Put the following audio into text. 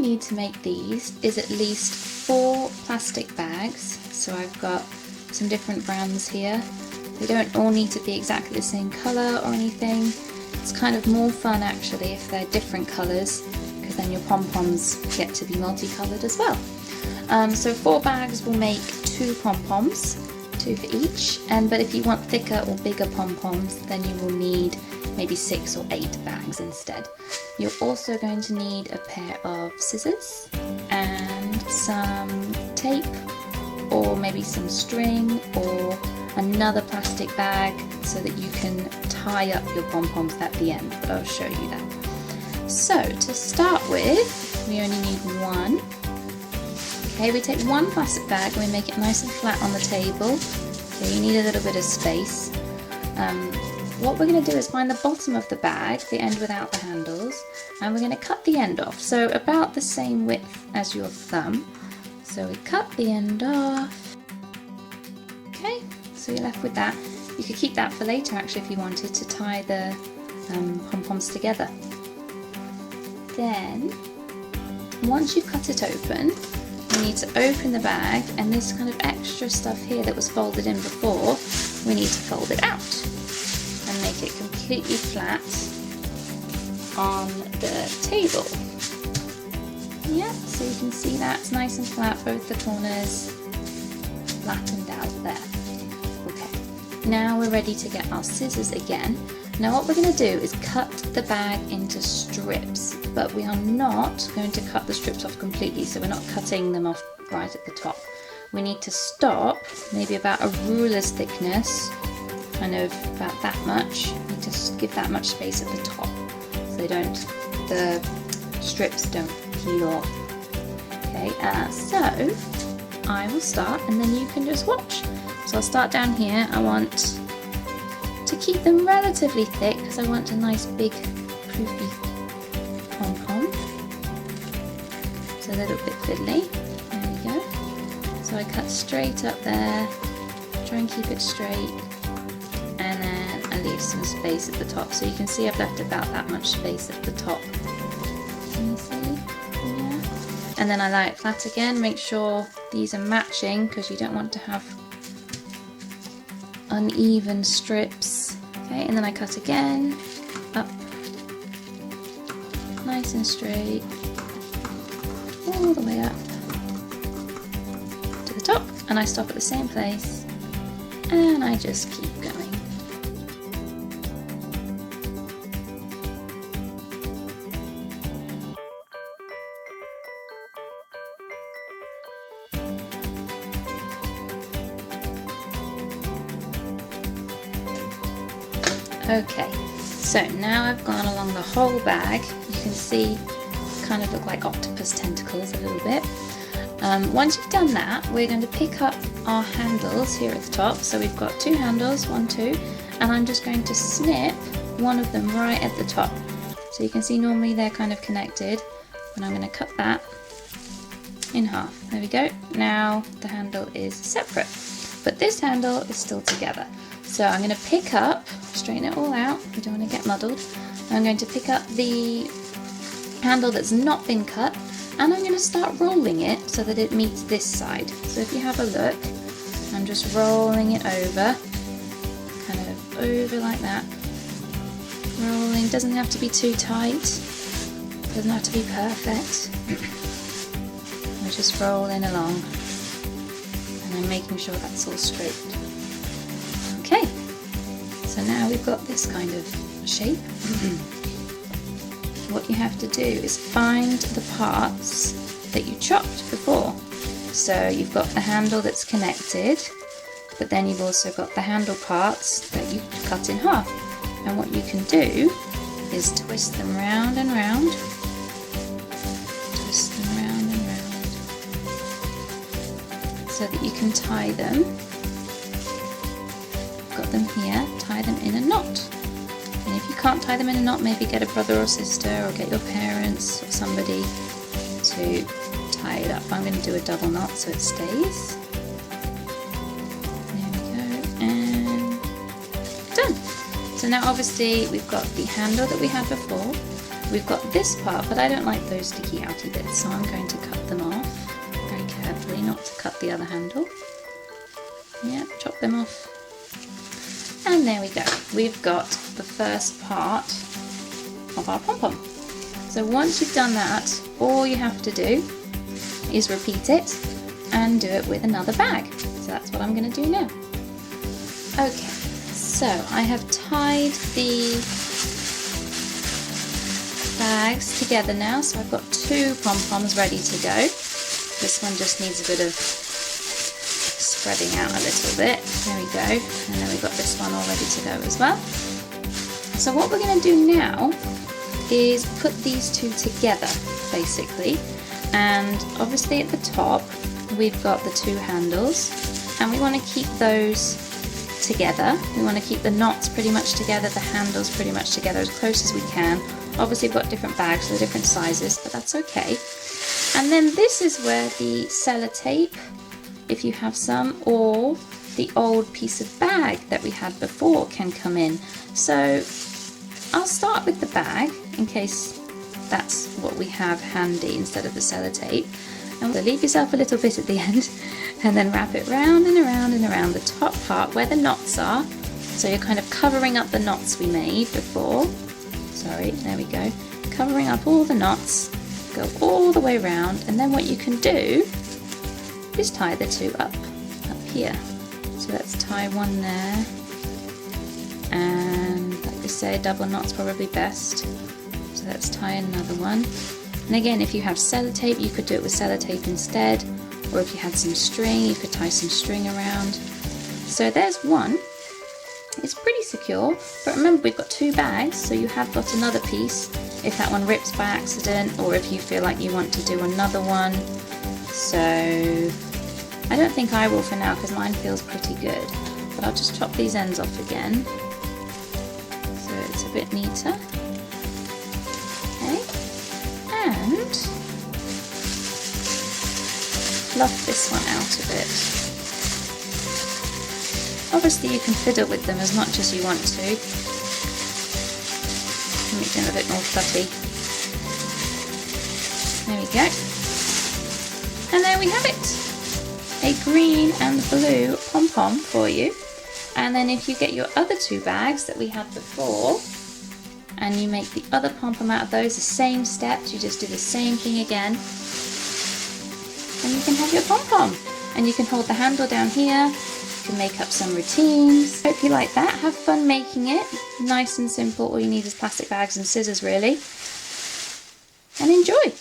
you need to make these is at least 4 plastic bags. So I've got some different brands here. They don't all need to be exactly the same colour or anything. It's kind of more fun actually if they're different colours, because then your pom-poms get to be multicoloured as well. So 4 bags will make 2 pom-poms, 2 for each, but if you want thicker or bigger pom-poms, then you will need maybe 6 or 8 bags instead. You're also going to need a pair of scissors and some tape, or maybe some string, or another plastic bag so that you can tie up your pom-poms at the end, but I'll show you that. So to start with, we only need 1. Okay, we take 1 plastic bag and we make it nice and flat on the table. Okay, you need a little bit of space. What we're going to do is find the bottom of the bag, the end without the handles, and we're going to cut the end off, so about the same width as your thumb. So we cut the end off. Okay, so you're left with that. You could keep that for later actually if you wanted to tie the pom-poms together. Then, once you've cut it open, you need to open the bag, and this kind of extra stuff here that was folded in before, we need to fold it out and make it completely flat on the table. Yeah, so you can see that's nice and flat, both the corners flattened out there. Okay, now we're ready to get our scissors again. Now what we're going to do is cut the bag into strips, but we are not going to cut the strips off completely, so we're not cutting them off right at the top. We need to stop, maybe about a ruler's thickness, kind of about that much. You need to give that much space at the top, so the strips don't peel off. Okay, so I will start and then you can just watch. So I'll start down here. I want to keep them relatively thick because I want a nice big poofy pom-pom. It's a little bit fiddly. There we go. So I cut straight up there, try and keep it straight, and then I leave some space at the top. So you can see I've left about that much space at the top. Can you see? Yeah. And then I lie it flat again. Make sure these are matching because you don't want to have uneven strips. Okay, and then I cut again, up, nice and straight, all the way up to the top, and I stop at the same place, and I just keep going. Okay, so now I've gone along the whole bag. You can see kind of look like octopus tentacles a little bit. Once you've done that, we're going to pick up our handles here at the top. So we've got 2 handles, 1, 2, and I'm just going to snip one of them right at the top. So you can see normally they're kind of connected, and I'm going to cut that in half. There we go. Now the handle is separate, but this handle is still together. So I'm going to pick up, straighten it all out, we don't want to get muddled. I'm going to pick up the handle that's not been cut, and I'm going to start rolling it so that it meets this side. So if you have a look, I'm just rolling it over, kind of over like that. Rolling, doesn't have to be too tight, doesn't have to be perfect. We're just rolling along, and I'm making sure that's all straight. Okay, so now we've got this kind of shape. What you have to do is find the parts that you chopped before. So you've got the handle that's connected, but then you've also got the handle parts that you cut in half. And what you can do is twist them round and round. Twist them round and round so that you can tie them. Got them here, tie them in a knot. And if you can't tie them in a knot, maybe get a brother or sister or get your parents or somebody to tie it up. I'm going to do a double knot so it stays. There we go, and done. So now obviously we've got the handle that we had before, we've got this part, but I don't like those sticky outy bits, so I'm going to cut them off very carefully, not to cut the other handle. Yeah, chop them off. And there we go. We've got the first part of our pom-pom. So once you've done that, all you have to do is repeat it and do it with another bag. So that's what I'm going to do now. Okay, so I have tied the bags together now, so I've got 2 pom-poms ready to go. This one just needs a bit of spreading out a little bit. There we go. And then we've got this one all ready to go as well. So what we're going to do now is put these 2 together, basically. And obviously at the top we've got the 2 handles, and we want to keep those together. We want to keep the knots pretty much together, the handles pretty much together, as close as we can. Obviously we've got different bags, so they're different sizes, but that's okay. And then this is where the sellotape, if you have some, or the old piece of bag that we had before can come in. So I'll start with the bag in case that's what we have handy instead of the sellotape. And so leave yourself a little bit at the end and then wrap it round and around and around the top part where the knots are. So you're kind of covering up the knots we made before. Sorry, there we go. Covering up all the knots, go all the way around, and then what you can do is tie the 2 up here. So let's tie one there, and like I say, double knot's probably best. So let's tie another one. And again, if you have sellotape, you could do it with sellotape instead, or if you had some string, you could tie some string around. So there's one. It's pretty secure, but remember we've got 2 bags, so you have got another piece if that one rips by accident, or if you feel like you want to do another one. So I don't think I will for now because mine feels pretty good, but I'll just chop these ends off again so it's a bit neater. Okay, and fluff this one out a bit. Obviously you can fiddle with them as much as you want to, make them a bit more fluffy. There we go. And there we have it. A green and blue pom-pom for you. And then if you get your other 2 bags that we had before and you make the other pom-pom out of those, the same steps, you just do the same thing again, and you can have your pom-pom. And you can hold the handle down here, you can make up some routines. Hope you like that. Have fun making it. Nice and simple. All you need is plastic bags and scissors really. And enjoy!